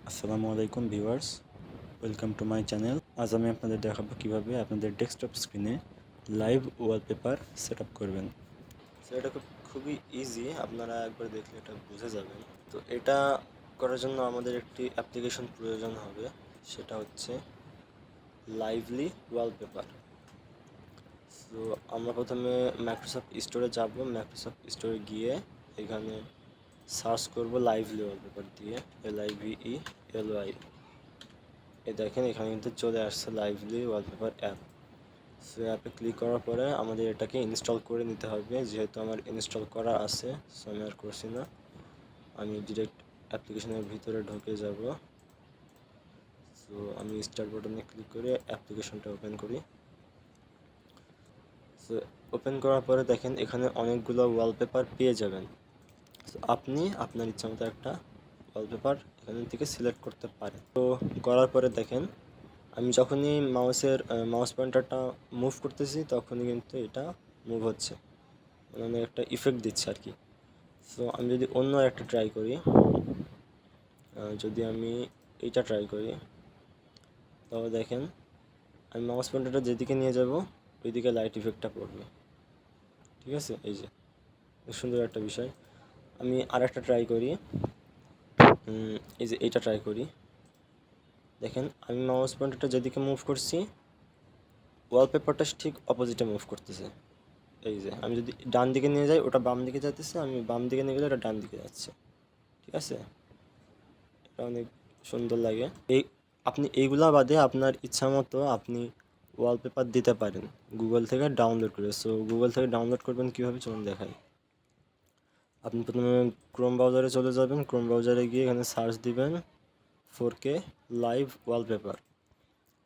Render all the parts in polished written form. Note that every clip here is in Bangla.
আসসালামু আলাইকুম viewers, welcome to my channel. আজ আমি আপনাদের দেখাবো কিভাবে আপনাদের ডেস্কটপ স্ক্রিনে লাইভ ওয়ালপেপার সেট আপ করবেন। তো এটা খুবই ইজি, আপনারা একবার দেখলে এটা বুঝে যাবেন। তো এটা করার জন্য আমাদের একটি অ্যাপ্লিকেশন প্রয়োজন হবে, সেটা হচ্ছে লাইভলি ওয়ালপেপার। তো আমরা প্রথমে মাইক্রোসফট স্টোরে যাব। মাইক্রোসফট স্টোরে গিয়ে এখানে সার্চ করব লাইভলি ওয়ালপেপার দিয়ে, LIVELY। দেখেন এখানে কিন্তু চলে আসছে লাইভলি ওয়ালপেপার অ্যাপ। সো অ্যাপে ক্লিক করার পরে আমাদের এটাকে ইনস্টল করে নিতে হবে। যেহেতু আমার ইনস্টল করা আছে, সো আমি আর করছি না, আমি ডিরেক্ট অ্যাপ্লিকেশনের ভিতরে ঢুকে যাব। সো আমি স্টার্ট বাটনে ক্লিক করে অ্যাপ্লিকেশনটা ওপেন করি। সো ওপেন করার পরে দেখেন এখানে অনেকগুলো ওয়ালপেপার পেয়ে যাবেন। সো আপনি আপনার ইচ্ছা মতো একটা ওয়ালপেপার এখান থেকে সিলেক্ট করতে পারেন। তো করার পরে দেখেন আমি যখনই মাউস পয়েন্টারটা মুভ করতেছি তখনই কিন্তু এটা মুভ হচ্ছে, মানে একটা ইফেক্ট দিচ্ছে আর কি। সো আমি যদি অন্য একটা ট্রাই করি, যদি আমি এইটা ট্রাই করি, তাহলে দেখেন আমি মাউস পয়েন্টারটা যেদিকে নিয়ে যাব ওইদিকে লাইট ইফেক্টটা পড়বে। ঠিক আছে, এই যে সুন্দর একটা বিষয়। আমি আর একটা ট্রাই করি, এই যে এইটা ট্রাই করি। দেখেন আমি মাউস পয়েন্টারটা যেদিকে মুভ করছি ওয়ালপেপারটা ঠিক অপোজিটে মুভ করতেছে। এই যে আমি যদি ডান দিকে নিয়ে যাই ওটা বাম দিকে যাইতেছে, আমি বাম দিকে নিয়ে গেলে ওটা ডান দিকে যাচ্ছে। ঠিক আছে, এটা অনেক সুন্দর লাগে। আপনি এইগুলা বাদে আপনার ইচ্ছা মতো আপনি ওয়ালপেপার দিতে পারেন গুগল থেকে ডাউনলোড করে। সো গুগল থেকে ডাউনলোড করবেন কীভাবে চলুন দেখাই। আপনি প্রথমে ক্রোম ব্রাউজারে চলে যাবেন। ক্রোম ব্রাউজারে গিয়ে এখানে সার্চ দিবেন 4K live wallpaper.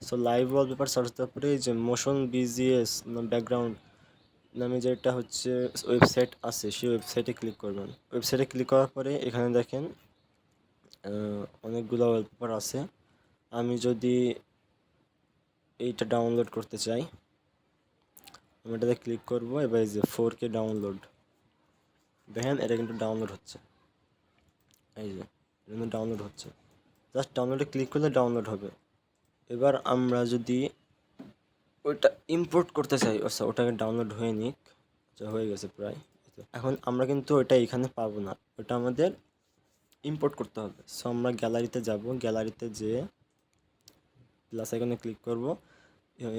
So live wallpaper search দেওয়ার পরে এই যে মোশন BGS ব্যাকগ্রাউন্ড নামে যেটা হচ্ছে ওয়েবসাইট আছে, সেই ওয়েবসাইটে ক্লিক করবেন। ওয়েবসাইটে ক্লিক করার পরে এখানে দেখেন অনেকগুলো ওয়ালপেপার আছে। আমি যদি এইটা ডাউনলোড করতে চাই, আমি এটাতে ক্লিক করবো। এবার এই যে 4K ডাউনলোড, দেখেন এটা কিন্তু ডাউনলোড হচ্ছে। এই যে এটা কিন্তু ডাউনলোড হচ্ছে, জাস্ট ডাউনলোডে ক্লিক করলে ডাউনলোড হবে। এবার আমরা যদি ওইটা ইম্পোর্ট করতে চাই, আচ্ছা ওটাকে ডাউনলোড হয়ে নিক, আচ্ছা হয়ে গেছে প্রায়। এখন আমরা কিন্তু ওটা এখানে পাবো না, ওটা আমাদের ইম্পোর্ট করতে হবে। সো আমরা গ্যালারিতে যাব, গ্যালারিতে যেয়ে প্লাস আইকনে ক্লিক করব।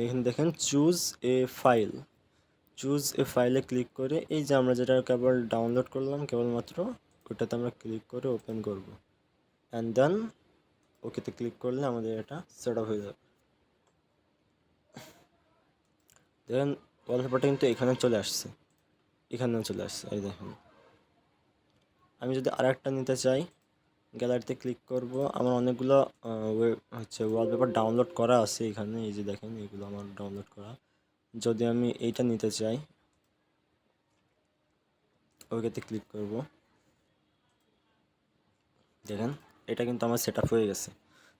এখানে দেখেন চুজ এ ফাইলে ক্লিক করে এই যে আমরা যেটা কেবল ডাউনলোড করলাম কেবলমাত্র ওটাতে আমরা ক্লিক করে ওপেন করব, অ্যান্ড দেন ওকেতে ক্লিক করলে আমাদের এটা সেট আপ হয়ে যাবে। দেখেন ওয়ালপেপারটা কিন্তু এখানেও চলে আসছে এই দেখেন। আমি যদি আর একটা নিতে চাই, গ্যালারিতে ক্লিক করব। আমার অনেকগুলো ওয়ালপেপার ডাউনলোড করা আছে এখানে, এই যে দেখেন এগুলো আমার ডাউনলোড করা। যদি আমি এইটা নিতে চাই, ওইটাতে ক্লিক করব। দেখেন এটা কিন্তু আমার সেট আপ হয়ে গেছে।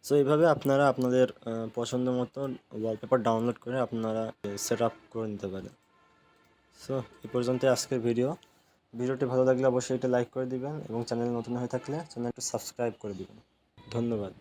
সো এইভাবে আপনারা আপনাদের পছন্দ মতো ওয়ালপেপার ডাউনলোড করে আপনারা সেট আপ করে নিতে পারেন। সো এই পর্যন্তই আজকের ভিডিওটি ভালো লাগলে অবশ্যই এটা লাইক করে দিবেন এবং চ্যানেল নতুন হয়ে থাকলে চ্যানেলটা সাবস্ক্রাইব করে দিবেন। ধন্যবাদ।